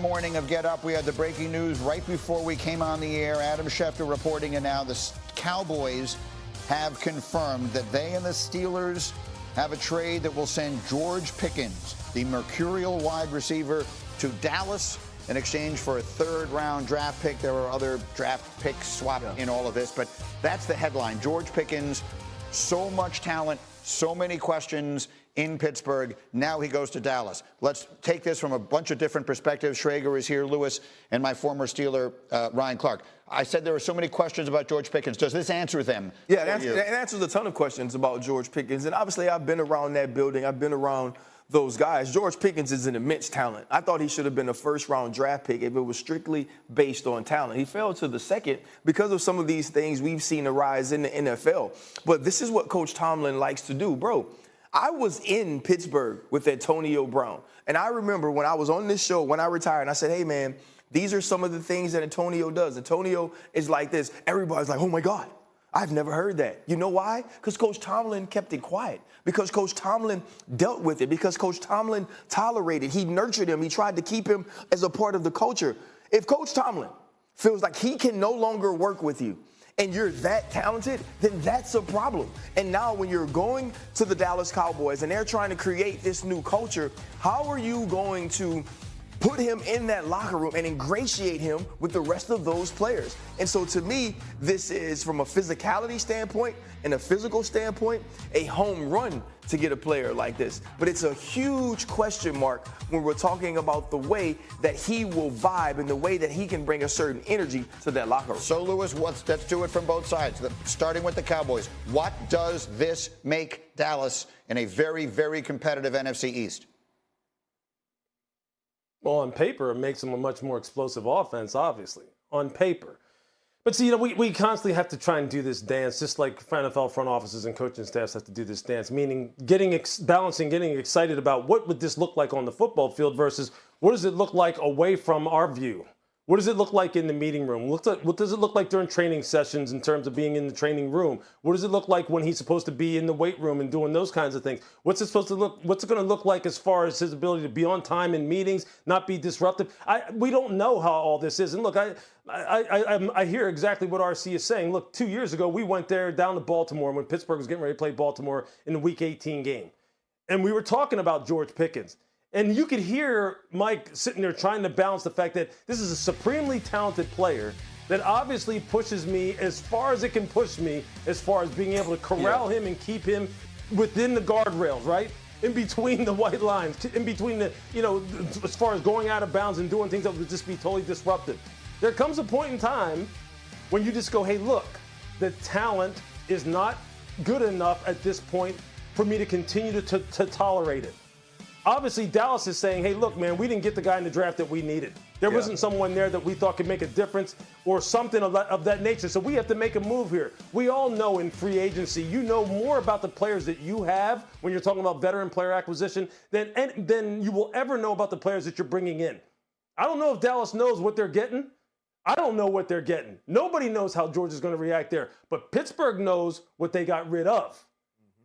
morning of Get Up. We had the breaking news right before we came on the air. Adam Schefter reporting, and now the Cowboys have confirmed that they and the Steelers have a trade that will send George Pickens, the mercurial wide receiver, to Dallas in exchange for a third-round draft pick. There are other draft picks swapped in all of this, but that's the headline. George Pickens, so much talent, so many questions in Pittsburgh. Now he goes to Dallas. Let's take this from a bunch of different perspectives. Schrager is here, Lewis, and my former Steeler, Ryan Clark. I said there were so many questions about George Pickens. Does this answer them? Yeah, it answers a ton of questions about George Pickens. And obviously, I've been around that building. I've been around those guys. George Pickens is an immense talent. I thought he should have been a first-round draft pick if it was strictly based on talent. He fell to the second because of some of these things we've seen arise in the NFL. But this is what Coach Tomlin likes to do. Bro, I was in Pittsburgh with Antonio Brown. And I remember when I was on this show, when I retired, and I said, hey, man, these are some of the things that Antonio does. Antonio is like this. Everybody's like, oh, my God, I've never heard that. You know why? Because Coach Tomlin kept it quiet. Because Coach Tomlin dealt with it. Because Coach Tomlin tolerated. He nurtured him. He tried to keep him as a part of the culture. If Coach Tomlin feels like he can no longer work with you, and you're that talented, then that's a problem. And now when you're going to the Dallas Cowboys and they're trying to create this new culture, how are you going to put him in that locker room and ingratiate him with the rest of those players? And so to me, this is, from a physicality standpoint and a physical standpoint, a home run to get a player like this. But it's a huge question mark when we're talking about the way that he will vibe and the way that he can bring a certain energy to that locker room. So, Lewis, let's do it from both sides. Starting with the Cowboys, what does this make Dallas in a very, very competitive NFC East? Well, on paper, it makes them a much more explosive offense, obviously, on paper. But see, we constantly have to try and do this dance, just like NFL front offices and coaching staffs have to do this dance, meaning balancing, getting excited about what would this look like on the football field versus what does it look like away from our view? What does it look like in the meeting room? What does it look like during training sessions in terms of being in the training room? What does it look like when he's supposed to be in the weight room and doing those kinds of things? What's it going to look like as far as his ability to be on time in meetings, not be disruptive? We don't know how all this is. And look, I hear exactly what RC is saying. Look, 2 years ago, we went down to Baltimore when Pittsburgh was getting ready to play Baltimore in the Week 18 game. And we were talking about George Pickens. And you could hear Mike sitting there trying to balance the fact that this is a supremely talented player that obviously pushes me as far as it can push me as far as being able to corral him and keep him within the guardrails, right? In between the white lines, in between the, as far as going out of bounds and doing things that would just be totally disruptive. There comes a point in time when you just go, hey, look, the talent is not good enough at this point for me to continue to tolerate it. Obviously, Dallas is saying, hey, look, man, we didn't get the guy in the draft that we needed. There wasn't someone there that we thought could make a difference or something of that nature. So we have to make a move here. We all know in free agency, you know more about the players that you have when you're talking about veteran player acquisition than you will ever know about the players that you're bringing in. I don't know if Dallas knows what they're getting. I don't know what they're getting. Nobody knows how George is going to react there. But Pittsburgh knows what they got rid of.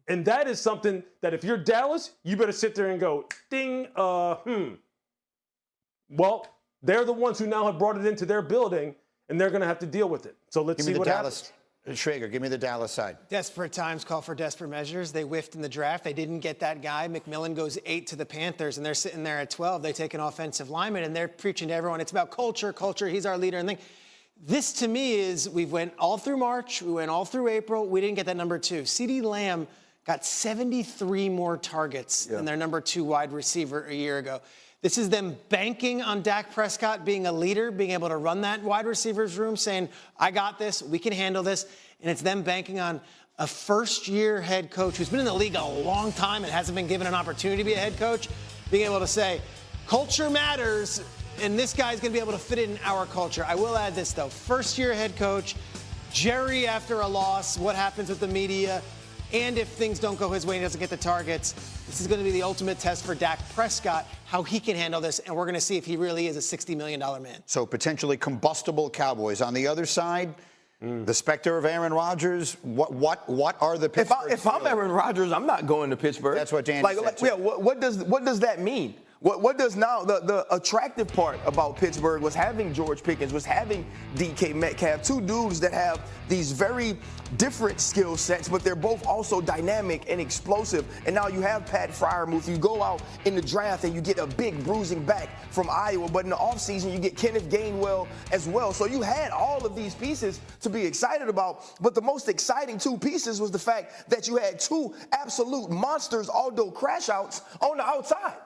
And that is something that if you're Dallas, you better sit there and go, ding, Well, they're the ones who now have brought it into their building, and they're going to have to deal with it. So let's see what happens. Schrager, give me the Dallas side. Desperate times call for desperate measures. They whiffed in the draft. They didn't get that guy. McMillan goes 8 to the Panthers, and they're sitting there at 12. They take an offensive lineman, and they're preaching to everyone. It's about culture. He's our leader. And this, to me, is we went all through March. We went all through April. We didn't get that number 2. CeeDee Lamb got 73 more targets than their number 2 wide receiver a year ago. This is them banking on Dak Prescott being a leader, being able to run that wide receivers room, saying, I got this, we can handle this. And it's them banking on a first-year head coach who's been in the league a long time and hasn't been given an opportunity to be a head coach, being able to say, culture matters, and this guy's going to be able to fit in our culture. I will add this, though. First-year head coach, Jerry after a loss, what happens with the media, and if things don't go his way and he doesn't get the targets, this is going to be the ultimate test for Dak Prescott, how he can handle this, and we're going to see if he really is a $60 million man. So potentially combustible Cowboys. On the other side, the specter of Aaron Rodgers, what are the Pittsburgh If I'm Aaron Rodgers, I'm not going to Pittsburgh. That's what Danny said, too. What does that mean? What does now, the attractive part about Pittsburgh was having George Pickens, was having DK Metcalf, two dudes that have these very different skill sets, but they're both also dynamic and explosive. And now you have Pat Freiermuth. You go out in the draft and you get a big bruising back from Iowa, but in the offseason you get Kenneth Gainwell as well. So you had all of these pieces to be excited about, but the most exciting two pieces was the fact that you had two absolute monsters, although crash outs, on the outside.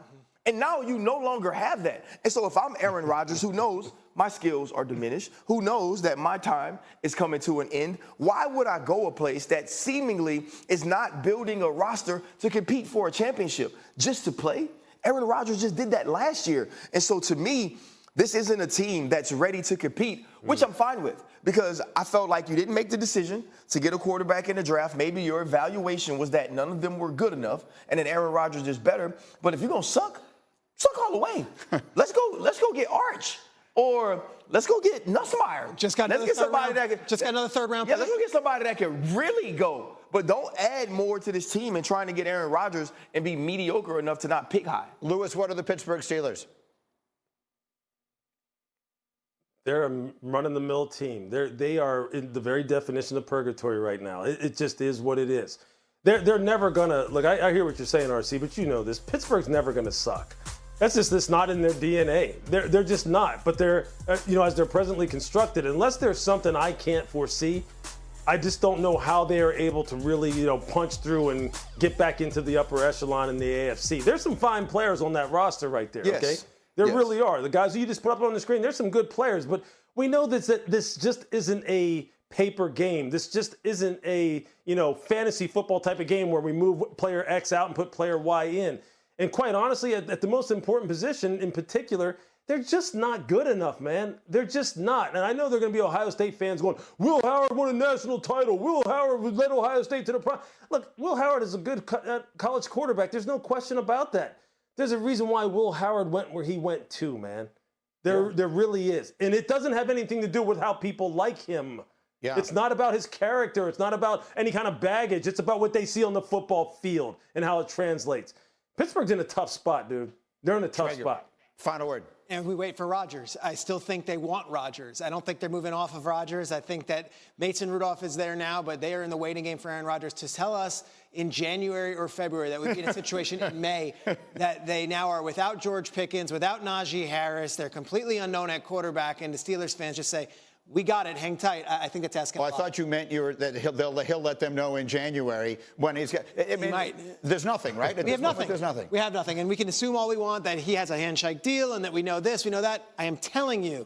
And now you no longer have that. And so if I'm Aaron Rodgers, who knows my skills are diminished, who knows that my time is coming to an end, why would I go a place that seemingly is not building a roster to compete for a championship just to play? Aaron Rodgers just did that last year. And so to me, this isn't a team that's ready to compete, which I'm fine with, because I felt like you didn't make the decision to get a quarterback in the draft. Maybe your evaluation was that none of them were good enough and then Aaron Rodgers is better. But if you're going to suck all the way. Let's go get Arch. Or let's go get Nussmeier. Just got another third round. Yeah, let's go get somebody that can really go. But don't add more to this team and trying to get Aaron Rodgers and be mediocre enough to not pick high. Lewis, what are the Pittsburgh Steelers? They're a run-of-the-mill team. They are in the very definition of purgatory right now. It just is what it is. They're never gonna look. I hear what you're saying, RC, but you know this. Pittsburgh's never gonna suck. That's not in their DNA. They're just not. But they're, as they're presently constructed, unless there's something I can't foresee, I just don't know how they are able to really, punch through and get back into the upper echelon in the AFC. There's some fine players on that roster right there, yes. okay? There really are. The guys who you just put up on the screen, there's some good players, but we know that this just isn't a paper game. This just isn't a, fantasy football type of game where we move player X out and put player Y in. And quite honestly, at the most important position in particular, they're just not good enough, man. They're just not. And I know they're going to be Ohio State fans going, Will Howard won a national title. Will Howard led Ohio State to the pro. Look, Will Howard is a good college quarterback. There's no question about that. There's a reason why Will Howard went where he went to, man. There really is. And it doesn't have anything to do with how people like him. Yeah. It's not about his character. It's not about any kind of baggage. It's about what they see on the football field and how it translates. Pittsburgh's in a tough spot, dude. They're in a tough spot. Final word. And we wait for Rodgers. I still think they want Rodgers. I don't think they're moving off of Rodgers. I think that Mason Rudolph is there now, but they are in the waiting game for Aaron Rodgers to tell us in January or February that we'd be in a situation in May that they now are without George Pickens, without Najee Harris. They're completely unknown at quarterback, and the Steelers fans just say, we got it. Hang tight. I think that's asking a lot. I thought you meant that he'll let them know in January when he's got. He might. There's nothing, right? We have nothing. There's nothing. We have nothing, and we can assume all we want that he has a handshake deal and that we know this, we know that. I am telling you,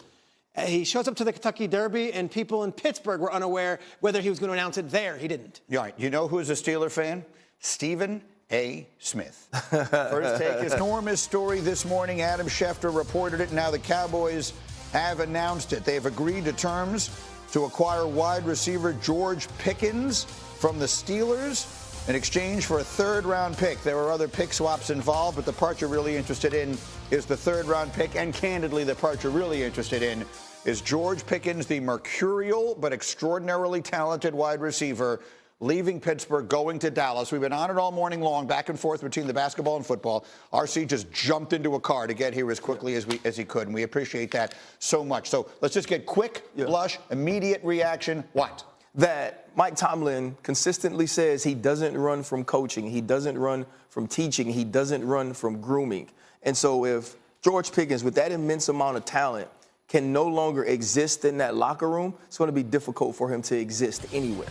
he shows up to the Kentucky Derby, and people in Pittsburgh were unaware whether he was going to announce it there. He didn't. You're right. You know who's a Steeler fan? Stephen A. Smith. First Take is enormous story this morning. Adam Schefter reported it. Now the Cowboys have announced it. They've agreed to terms to acquire wide receiver George Pickens from the Steelers in exchange for a third-round pick. There are other pick swaps involved, but the part you're really interested in is the third-round pick, and candidly, the part you're really interested in is George Pickens, the mercurial but extraordinarily talented wide receiver, leaving Pittsburgh, going to Dallas. We've been on it all morning long, back and forth between the basketball and football. RC just jumped into a car to get here as quickly as he could, and we appreciate that so much. So let's just get quick, blush, immediate reaction. What? That Mike Tomlin consistently says he doesn't run from coaching. He doesn't run from teaching. He doesn't run from grooming. And so if George Pickens, with that immense amount of talent, can no longer exist in that locker room, it's going to be difficult for him to exist anywhere.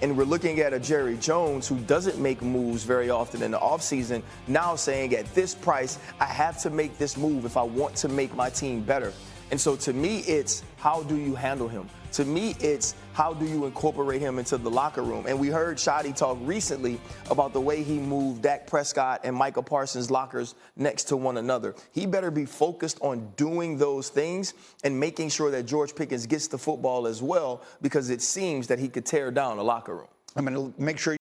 And we're looking at a Jerry Jones who doesn't make moves very often in the offseason, now saying at this price, I have to make this move if I want to make my team better. And so to me, it's how do you handle him? To me, it's how do you incorporate him into the locker room? And we heard Shadi talk recently about the way he moved Dak Prescott and Micah Parsons' lockers next to one another. He better be focused on doing those things and making sure that George Pickens gets the football as well, because it seems that he could tear down a locker room. I'm going to make sure